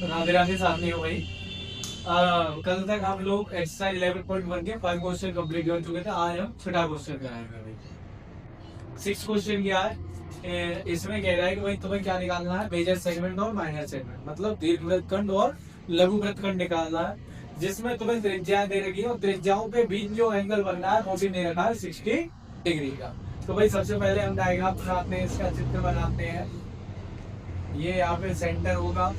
राधे राधे सामने हो भाई। कल तक हम लोग एक्सरसाइज 11.1 के 5 क्वेश्चन कंप्लीट कर चुके थे। आज हम छठा क्वेश्चन कराएंगे भाई। 6 क्वेश्चन क्या है, इसमें कह रहा है कि भाई तुम्हें क्या निकालना है, मेजर सेगमेंट और माइनर सेगमेंट, मतलब दीर्घ वृत्तखंड और लघु वृत्तखंड निकालना है, जिसमें तुम्हें त्रिज्याएं दे रखी है और त्रिज्याओं पे बीच जो एंगल बन रहा है वो भी दे रखा है 60 डिग्री का। तो भाई सबसे पहले हम डायग्राम बनाते हैं, इसका चित्र बनाते हैं। ये यहाँ पे सेंटर होगा,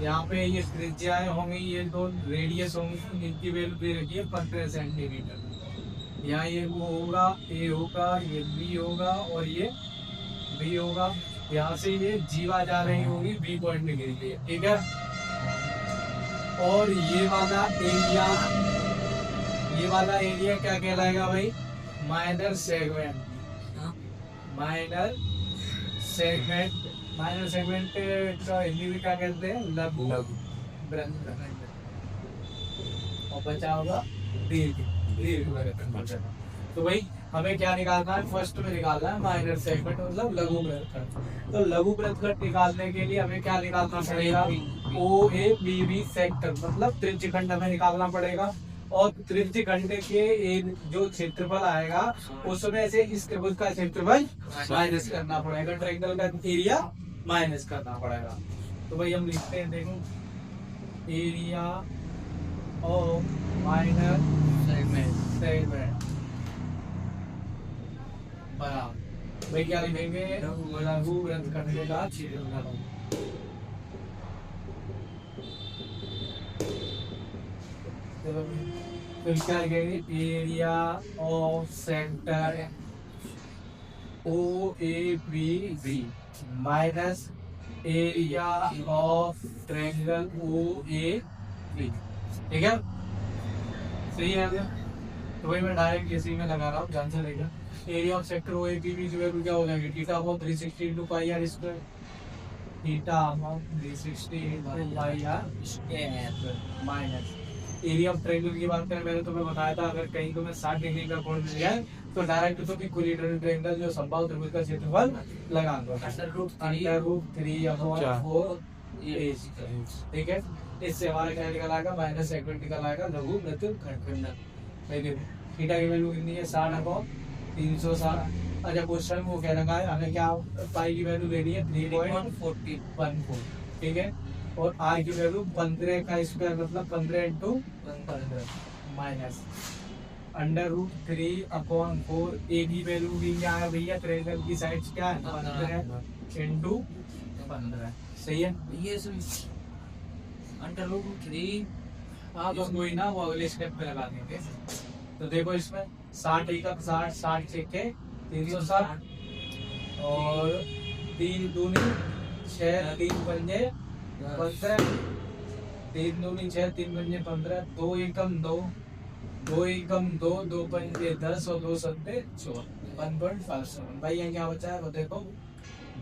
यहाँ पे ये त्रिज्याएं होंगी, ये दो रेडियस होंगी, इनकी वैल्यू दे रखी है 15 सेंटीमीटर। यहाँ ये वो होगा, ए होगा, ये बी होगा और ये बी होगा। यहाँ से ये जीवा जा रही होगी बी पॉइंट के लिए, ठीक है। और ये वाला एरिया क्या कहलाएगा भाई, minor segment. Minor segment minor segment का हिंदी में क्या कहते हैं, लघु वृत्तखंड। और बचा होगा दीर्घ वृत्तखंड। तो भाई हमें क्या निकालना है, फर्स्ट में निकालना है माइनर सेगमेंट मतलब लघु वृत्तखंड। तो लघु वृत्तखंड निकालने के लिए हमें क्या निकालना पड़ेगा, ओ ए बी बी सेक्टर मतलब त्रिज्यखंड हमें निकालना पड़ेगा। और त्रिज्यखंड के जो क्षेत्रफल आएगा उसमें से इस त्रिभुज का क्षेत्रफल माइनस करना पड़ेगा, ट्रायंगल का एरिया माइनस करना पड़ेगा। तो भाई हम लिखते हैं, देखो एरिया ऑफ माइनर सेगमेंट बराबर भाई क्या लिखेंगे, लघु वृत्तखंड का क्षेत्रफल। फिर क्या लिखेंगे, area of centre O A B B minus area of triangle O A B, ठीक है, सही है। तो भाई मैं डायरेक्ट इसी में लगा रहा हूँ, ध्यान से देखा। Area of sector O A B B जो क्या हो जाएगी, theta upon 360 into pi r square, theta upon 360 into pi r square minus area of triangle की बात करें, मैंने तुम्हें बताया था अगर कहीं तुम्हें 60 डिग्री का कोण मिल जाए तो डायरेक्ट तुम इक्विलेटरल ट्रायंगल जो समबाहु त्रिभुज का क्षेत्रफल लगा दो, √3 अपॉन 4 ठीक है। इससे हमारा क्या निकल आएगा, माइनस सेगमेंट निकल आएगा लघु वृत्तखंड। थीटा की वैल्यू कितनी है, 60 अपॉन 360। अच्छा क्वेश्चन वो कह रखा है हमें क्या, पाई की वैल्यू देनी है 3.14, ठीक है। और आर की वैल्यू 15 का स्क्वायर मतलब 15 into 15 माइनस √3 अपॉन 4। ए की वैल्यू भी क्या है भैया, ट्रायंगल की साइड्स क्या है 15 into 15, सही है। ये √3 आप कोई ना वो अगले स्टेप पे लगा देंगे। तो देखो इसमें 60 एकक 60, 60 छक्के 360 और 3 दूनी 6, 3 पंजे 15, 3 दूनी 6, 3 पंजे 15, 2 एकम 2, 2 एकम 2, 2 पंजे 10 और 2 सत्ते 14, 1.57। भाई यहाँ क्या बचा है वो देखो,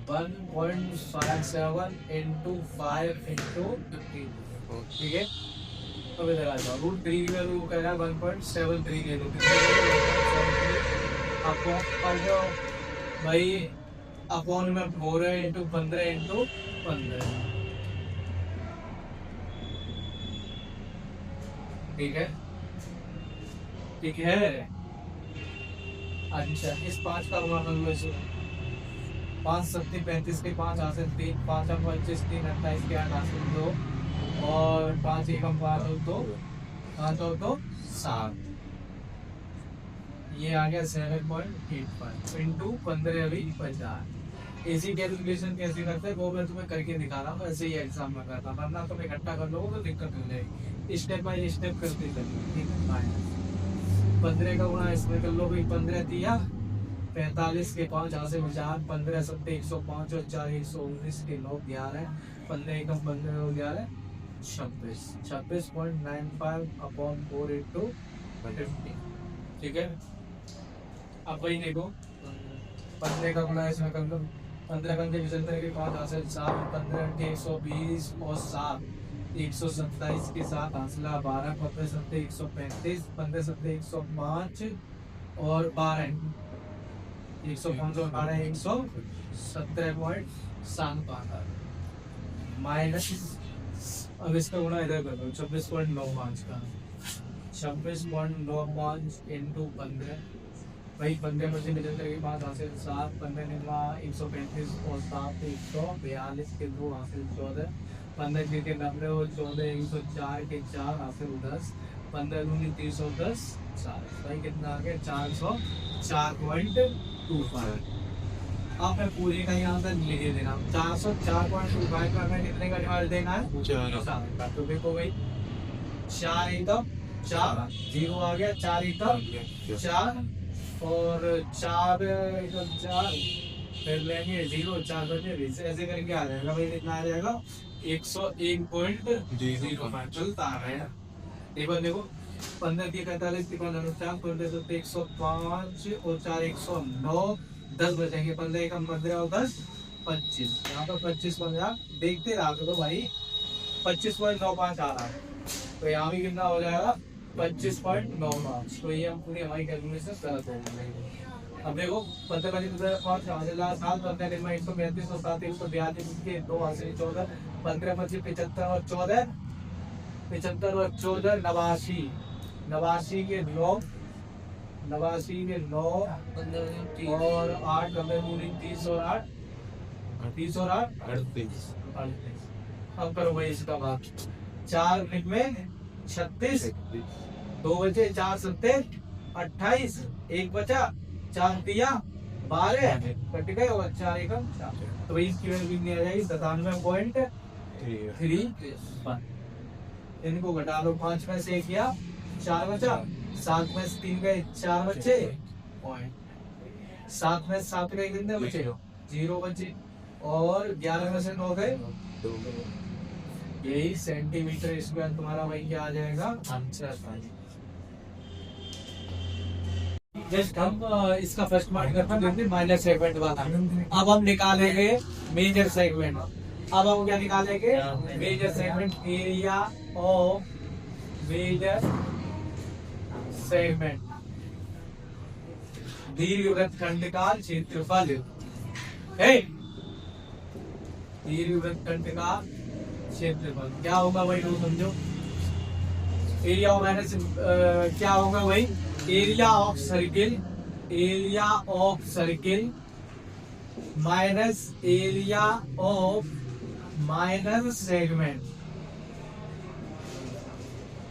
1.57 into 5 into 15, ठीक है। तो इधर आ जाओ, √3 की वैल्यू कह रहा है 1.73 ले लो, आपको भाई अपॉन में 4 into 15 into 15, ठीक है, ठीक है। अच्छा इस 5 का गुणा कर लो इसे, 5 7 35 के 5 हासिल 3, 5 25 3 28 के 8 हासिल 2 और 5 एकम 5 तो 5 तो 7, ये आ गया 7.85 into 15 अभी 50। ऐसी कैलकुलेशन कैसे करते हैं वो मैं तुम्हें करके दिखा रहा हूँ, ऐसे ही एग्जाम में करता, वरना तुम इकट्ठा कर लोगे तो दिक्कत हो जाएगी। स्टेप बाय स्टेप करते चलिए, 15 का गुणा इसमें कर लो भाई, 15 दिया 45 के 5 यहाँ से 15 7 105 और 4 119 के 9 11, 15 एकम 15 और 11 26.95 अपॉन 4 into 50, ठीक है। अब वही देखो 15 का गुणा इसमें कर लो, 15 पंजे 75 के 5 हासिल 7, 15 के 120 और 7 127 के 7 हासिला 12, 15 7 135, 15 7 105 और 12 105 और 12 117.7 माइनस अब इसका गुणा इधर कर दो 26.95 का 26.95 इंटू 15 भाई 15 में से निकल के बाद हासिल 7 15 निकला 135 और 7 142 के 2 हासिल 14 15 के 90 और 14 104 के 4 हासिल 10 15 दूनी 310 4 भाई कितना आ गया 404.25। अब मैं पूरे का यहाँ पर लिख देना 404.25 का मैं कितने का डिवाइड देना है 4 तो देखो भाई 4 एकदम 4 जीरो आ गया 4 एकदम 4 और 4 एकदम 4 फिर लेंगे 0 4 बजे ऐसे करके आ जाएगा भाई कितना आ जाएगा 101.05 चलता है। एक बार देखो 15 के 45 के 4 कर दे तो 105 और 4 109 10 बचेंगे 15 कम 15 और 10 25 यहाँ पर 25 15 देखते रहा तो भाई 25.95 आ रहा है तो यहाँ भी कितना हो जाएगा 25.95 तो ये हम पूरी हमारी कैलकुलेशन गलत हो गई। अब देखो 15 25 5 7 15 दिन में 135 और 7 142 के 2 हासिल 14 15 25 75 और 14 75 और 14 89 89 के 9 89 के 9 और 8 30 और 8 30 और 8 38। अब करो भाई इसका बात 4 मिनट में 36 2 बचे 4 सत्ते 28 1 बचा 4 दिया 12 कट गए और 4 एकम 4 तो भाई इसकी वैल्यू कितनी आ जाएगी 97.31। इनको घटा लो 5 में से 1 किया 4 बचा 7 में से 3 गए 4 बचे 7 में 7 गए कितने बचे 0 बचे और 11 में से 9 गए यही सेंटीमीटर स्क्वायर तुम्हारा वही क्या आ जाएगा आंसर। जस्ट हम इसका फर्स्ट पार्ट करते हैं माइनर सेगमेंट वाला। अब हम निकालेंगे मेजर सेगमेंट। अब हम क्या निकालेंगे major segment area of major segment दीर्घवृत्तखंड का क्षेत्रफल है। दीर्घवृत्तखंड का क्षेत्रफल क्या होगा भाई लोग समझो। एरिया ऑफ माइनस क्या होगा भाई area of circle minus area of minor segment.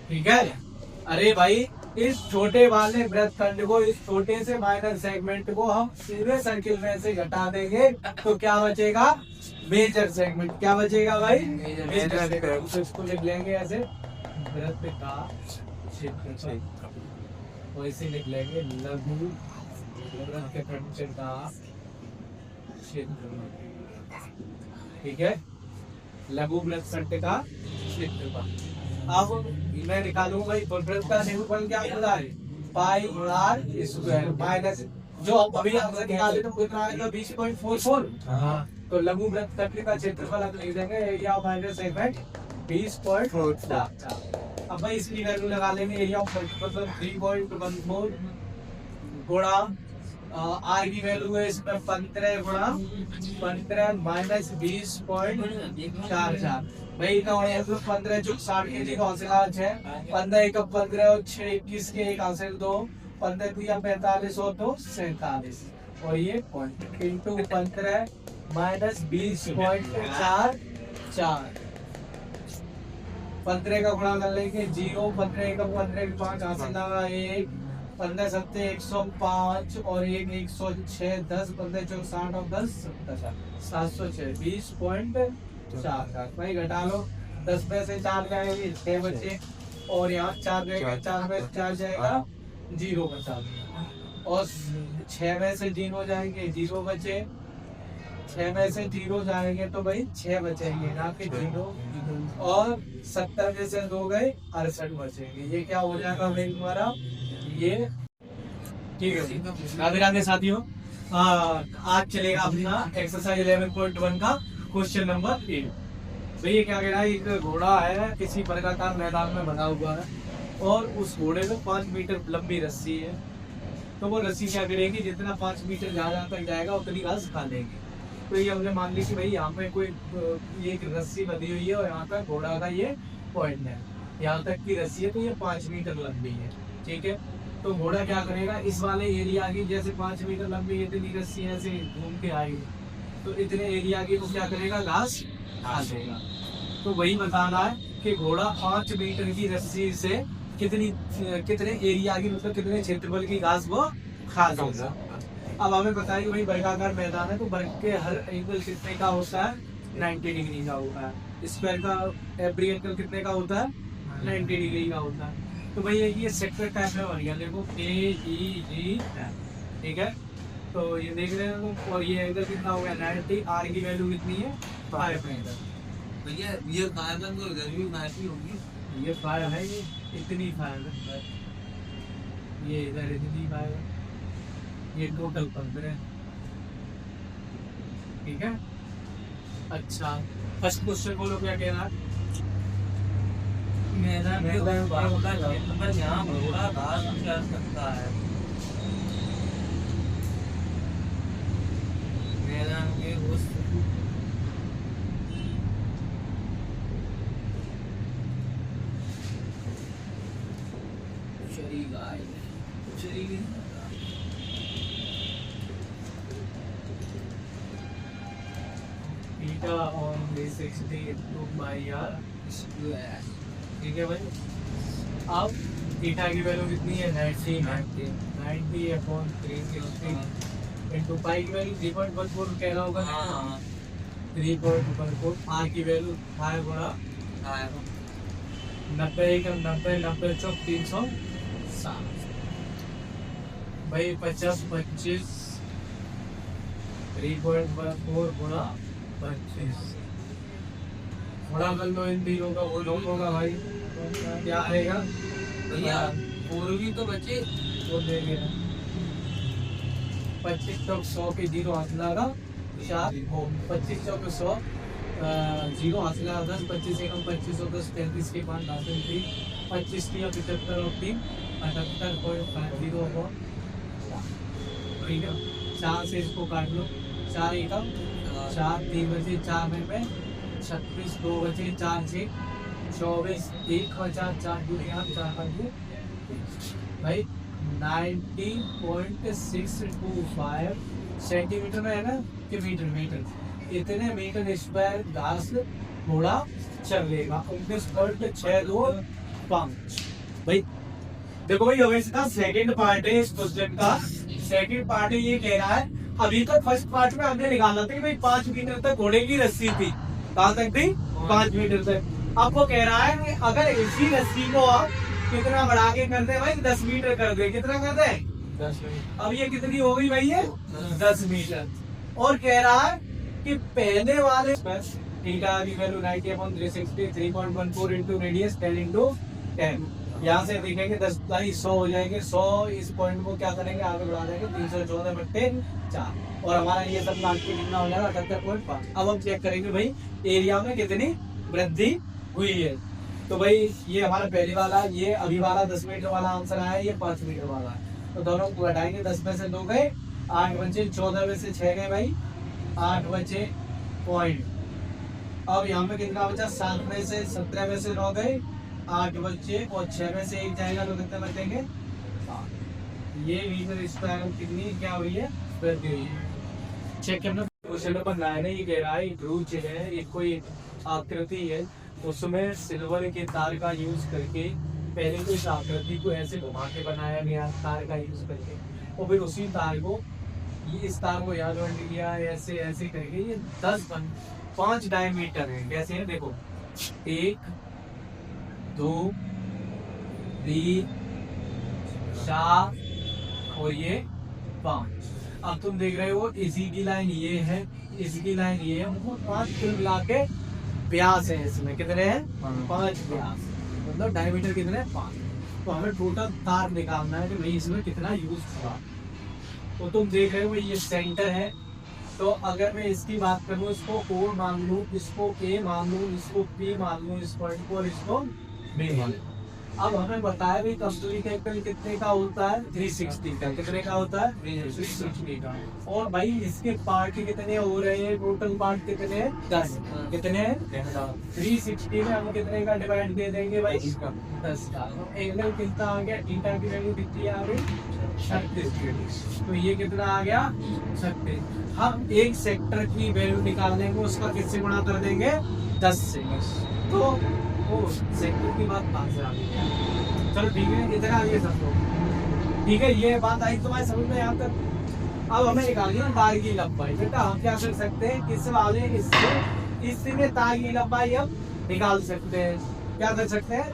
ठीक है। अरे भाई इस छोटे वाले वृत्तखंड को इस छोटे से माइनर सेगमेंट को हम पूरे सर्किल में से घटा देंगे तो क्या बचेगा मेजर सेगमेंट। क्या बचेगा भाई मेजर सेगमेंट। तो इसको लिख लेंगे ऐसे वृत्त का क्षेत्रफल और इसे लिख लेंगे लघु वृत्तखंड का क्षेत्रफल। ठीक है लघु वृत्तखंड का क्षेत्रफल। अब मैं निकालूंगा भाई वृत्त का क्षेत्रफल क्या होता है पाई आर स्क्वायर माइनस जो अभी हम निकाले तो कितना आएगा 20.44। तो लघु वृत्तखंड का क्षेत्रफल हम लिख देंगे एरिया ऑफ माइनर सेगमेंट 20.44। अब भाई इसकी वैल्यू लगा लेंगे एरिया ऑफ सर्किल 3.14 गुणा आर की वैल्यू है इसमें 15 गुणा 15 माइनस 20.44। भाई का 15 जो 60 के जी कौन से आज है 15 एक 15 और 6 21 के एक हासिल 2 15 दिया 45 और 2 47 और ये पॉइंट इंटू 15 माइनस 20.44 15 का गुणा कर लेंगे 0 15 का 15 के 5 हासिल लगा 1 15 सत्ते 105 और 1 106 10 15 चौक 60 और 10 706 20.4। भाई घटा लो 10 में से 4 जाएंगे 6 बचे और यहाँ 4 जाएगा 4 में 4 जाएगा 0 बचा और 6 में से 0 जाएंगे 0 बचे 6 में से 0 जाएंगे तो भाई 6 बचेंगे ना कि 0 और 70 में से 2 गए 68 बचेंगे। ये क्या हो जाएगा भाई तुम्हारा ये। ठीक है राधे राधे साथियों। आज चलेगा अपना एक्सरसाइज 11.1 का क्वेश्चन नंबर 8। भैया क्या कह रहा है एक घोड़ा है किसी वर्गाकार मैदान में बना हुआ है और उस घोड़े में 5 मीटर लंबी रस्सी है तो वो रस्सी क्या करेगी जितना 5 मीटर जहाँ तक जाएगा उतनी घास खा लेगी। तो ये हमने मान ली कि भाई यहाँ पे कोई एक रस्सी बंधी हुई है और यहाँ पे घोड़ा का ये पॉइंट है, यहाँ तक की रस्सी है, तो ये 5 मीटर लंबी है, ठीक है। तो घोड़ा क्या करेगा, इस वाले एरिया की जैसे 5 मीटर लंबी इतनी रस्सी ऐसे घूम के आएगी, तो इतने एरिया की वो क्या करेगा, घास खा देगा। तो वही बताना है कि घोड़ा 5 मीटर की रस्सी से कितने एरिया की, मतलब कितने क्षेत्रफल की घास वो खा जाएगा। अब हमें बताइए भाई वर्गाकार मैदान है, तो वर्ग के हर एंगल कितने का होता है, 90 डिग्री का होता है। स्क्वायर का एवरी एंगल कितने का होता है, 90 डिग्री का होता है। तो भाई ये सेक्टर टाइप में बन गया, देखो AEG, ठीक है। तो ये देख रहे हैं, और ये एंगल कितना हो गया 90, आर की वैल्यू कितनी है 5 मीटर। भैया ये फाइव तो गर्मी मारती होगी, ये 5 है, ये इतनी 5 है, ये इधर इतनी 5 है, ये टोटल 15 है, ठीक है। अच्छा फर्स्ट क्वेश्चन बोलो क्या कह रहा है। मैदान में पर यहाँ घोड़ा घास कर सकता है, मैदान के उस Theta on 360 into by r square, ठीक है भाई। अब थीटा की वैल्यू कितनी है 90 अपॉन 360 इंटू पाई की वैल्यू 3.14 कह रहा होगा, 3.14। आर की वैल्यू 5 गुणा 90 चौक 360 भाई 50 25 3.14 गुणा 25 गुणा कर लो इन तीनों का, वो लोग होगा भाई क्या आएगा भैया पूर्वी तो बचे वो देंगे 25 चौक 100 के 0 हाथ लगा 4 हो, 25 चौक 100 0 हाथ लगा 10, 25 एकम 25 और 10 33 के 5 10 3 25 3 75 और 3 78.50 हो, ठीक है। 4 से इसको काट लो, 4 एकम 4 3 बचे 4 में 36 2 बचे 4 से 24 1 और 4 4 दूर यहाँ 4 भाई 90.625 सेंटीमीटर में है ना कि मीटर, इतने मीटर स्क्वायर घास घोड़ा चल लेगा। 19.625 भाई देखो भाई, अब इसका सेकंड पार्ट है इस क्वेश्चन का। सेकंड पार्ट ये कह रहा है, अभी तक फर्स्ट पार्ट में हमने निकाला था कि भाई 5 मीटर तक घोड़े की रस्सी थी, कहाँ तक थी 5 मीटर तक। अब वो कह रहा है कि अगर इसी रस्सी को आप कितना बढ़ा के कर दे भाई 10 मीटर कर दे, कितना कर दे 10 मीटर। अब ये कितनी हो गई भाई ये 10 मीटर। और कह रहा है कि पहले वाले थीटा की वैल्यू 90/360 3.14 इंटू रेडियस 10 इंटू 10, यहाँ से देखेंगे 10 बाई 100 हो जाएंगे, 100 इस पॉइंट को क्या करेंगे आगे बढ़ा देंगे 314/4 और हमारा ये सब लाख के कितना हो जाएगा 78.5। अब हम चेक करेंगे भाई एरिया में कितनी वृद्धि हुई है। तो भाई ये हमारा पहले वाला, ये अभी वाला 10 मीटर वाला आंसर आया, ये 5 मीटर वाला है। तो दोनों को घटाएंगे, 10 में से 2 गए, 8 बचे, 14 में से 6 गए भाई, 8 बचे पॉइंट। अब यहाँ पे कितना बचा, 7 में से 17 में से 9 गए, 8 बचे और 6 में से 1 जाएगा तो कितने बचेंगे 7। ये मीटर स्क्वायर कितनी क्या हुई है, वृद्धि हुई है। चेक करना क्वेश्चन नंबर 9 है, ये कह रहा है ब्रूच है, एक कोई आकृति है, उसमें सिल्वर के तार का यूज करके पहले तो इस आकृति को ऐसे घुमा के बनाया गया तार का यूज करके, और फिर उसी तार को इस तार को यहाँ जोड़ दिया ऐसे ऐसे करके ये 5 डायमीटर है। कैसे है देखो, 1 2 3 4 और ये 5। अब तुम देख रहे हो इसी की लाइन ये है, इसकी लाइन ये है, मतलब 5 कुल मिला के व्यास है इसमें, कितने हैं 5 व्यास, मतलब डायमीटर कितने हैं 5। तो हमें टोटल तार निकालना है कि भाई इसमें कितना यूज हुआ। तो तुम देख रहे हो ये सेंटर है, तो अगर मैं इसकी बात करूँ, इसको O मान लूँ, इसको A मान लूँ, इसको P मान लूँ, इस पॉइंट को, और इसको B मान लूँ, अब हमें बताया भी कंप्लीट एंगल कितने का होता है 360 का। कितने का होता है 360 का। और भाई इसके पार्ट कितने हो रहे हैं, टोटल पार्ट कितने हैं 10। कितने हैं 360 में हम कितने का डिवाइड दे देंगे भाई 10 का। तो एंगल कितना आ गया, थीटा की वैल्यू कितनी आ गई 36 डिग्री। तो ये कितना आ गया 36। हम एक सेक्टर की वैल्यू निकाल देंगे, उसका किससे गुणा कर देंगे 10 से। तो वो सेक्टर की बात कहाँ से आ गई। चलो ठीक है, इधर आइए सब लोग। ठीक है, ये बात आई तुम्हारे समझ में यहाँ तक। अब हमें निकालनी है तार की लंबाई। बेटा हम क्या कर सकते हैं, इस वाले इससे में तार की लंबाई हम निकाल सकते हैं। क्या कर सकते हैं,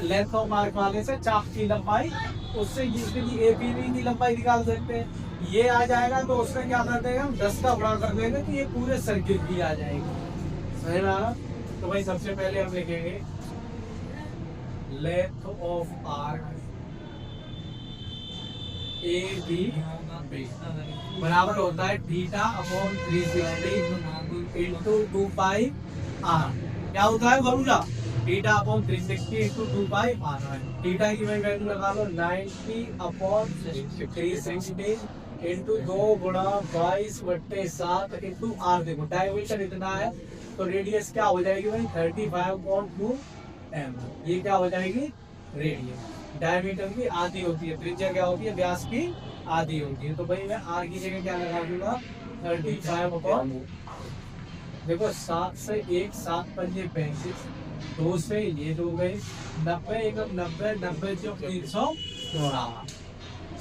लेंथ ऑफ आर्क वाले से चाप की लंबाई, उससे इसकी एपीबी की लंबाई निकाल सकते हैं। ये आ जाएगा तो उसमें क्या कर देंगे हम 10 का गुणा कर देंगे, तो ये पूरे सर्किल की आ जाएगी। सही ना। तो भाई सबसे पहले हम लिखेंगे length of arc a b बराबर होता है theta upon 360 into 2 pi r. क्या होता है बरूजा, theta upon 360 into 2 pi r. Theta की वैल्यू लगा लो 90 अपॉन 360 इंटू 2 गुणा 22/7 इंटू आर। देखो डायमीटर इतना है तो रेडियस क्या हो जाएगी भाई 35.2 एम। ये क्या हो जाएगी रेडियस। डायमीटर की आधी होती है, त्रिज्या क्या होती है व्यास की आधी होती है। तो भाई मैं आर की जगह क्या लगा दूंगा 35 देखो 7 से 1 7 पंजे 35, 2 से ये 2 गए 90 एकम 90 90 जो 360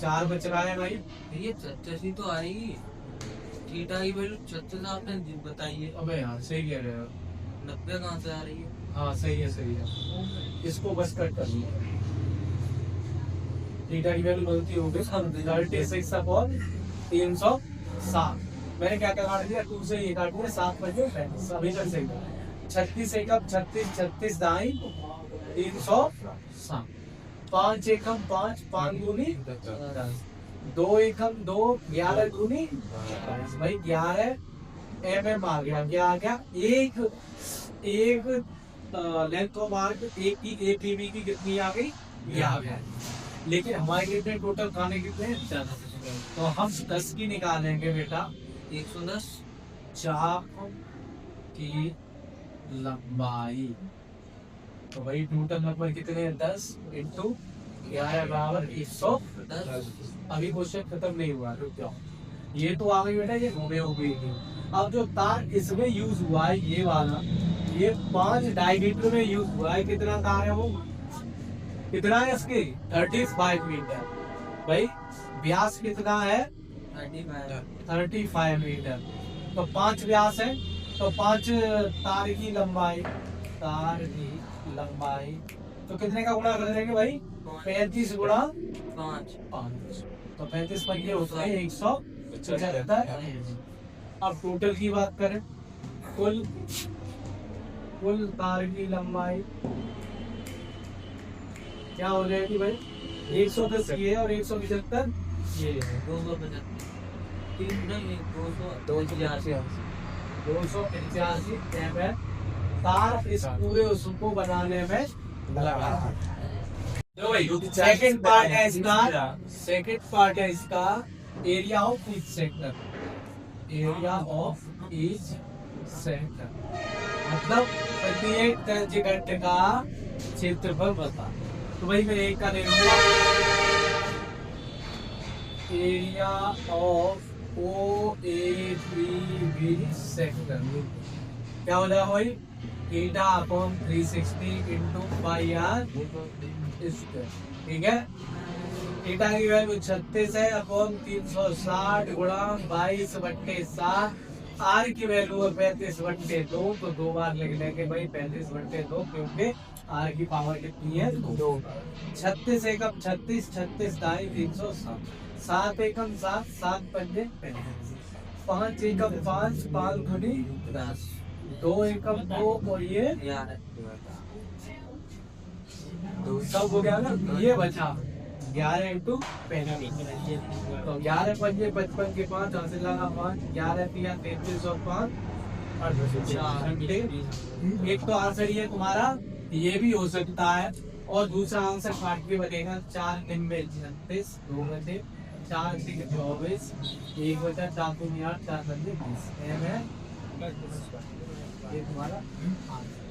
4 बच रहा है भाई। ये 36 ही तो आएगी। थीटा की वैल्यू 36 आपने बताई है। अबे यार सही कह रहे हो। 90 कहाँ से आ रही है। हाँ सही है सही है, इसको बस कट कर लो। थीटा की वैल्यू गलती हो गई 36 अपॉन 360। मैंने क्या क्या काट दिया 2 से ये काट दिया 7 बजे 35 अभी तक सही था। 36 एकम 36 36 दाई 360। 5 एकम 5 5 दूनी 10। 2 एकम 2 11 दूनी भाई 11 एम आ गया। क्या आ गया एक लेंथ ऑफ आर्क एक की एपीबी की कितनी आ गई ये आ गया। लेकिन हमारे कितने टोटल खाने कितने 10। तो हम 10 की निकालेंगे बेटा 110 चाप की लंबाई। तो भाई टोटल नंबर कितने हैं 10 इंटू 11 बराबर 110। अभी क्वेश्चन खत्म नहीं हुआ, रुक जाओ। ये तो आ गई बेटा, ये घूमे हो गई। अब जो तार इसमें यूज हुआ है ये वाला, ये 5 डायमीटर में यूज हुआ है। कितना तार है वो, कितना है इसके 35 मीटर। भाई व्यास कितना है 35 मीटर। तो 5 व्यास है तो 5 तार की लंबाई तो कितने का गुणा कर देंगे भाई 35 गुणा 5। तो 35 पर ये होता है 175। अब टोटल की बात करें, कुल तार की लंबाई क्या हो जाएगी भाई 110 ये और 175 ये है 285 तार इस पूरे उसको बनाने में लगा। सेकंड पार्ट है इसका area of each sector. Area of each sector मतलब प्रत्येक तर्जघट का क्षेत्रफल बता। तो भाई मैं एक का ले लूंगा एरिया ऑफ OABB सेक्टर। क्या हो जाएगा भाई theta upon 360 into pi r square. ठीक है, थीटा की वैल्यू 36 है अपॉन 360 गुणा 22/7। आर की वैल्यू है 35/2। तो 2 बार लिख लेंगे भाई 35/2 क्योंकि आर की पावर कितनी है 2। 36 एकम 36 36 दाई 360। 7 एकम 7 7 पंजे 35। 5 एकम 5 5 गुनी 10। 2 एकम 2 और ये सब हो गया ना। ये बचा 11 इंटू 35। तो 11 पंजे 55 के 5 हासिल लगा 5 11 3 33 और 5 एक तो आंसर ये तुम्हारा ये भी हो सकता है और दूसरा आंसर काट के बनेगा 4 निन्वे 36 2 बचे 4 3 24 1 बचा 4 2 8 4 बचे 20 एम है ये तुम्हारा आंसर।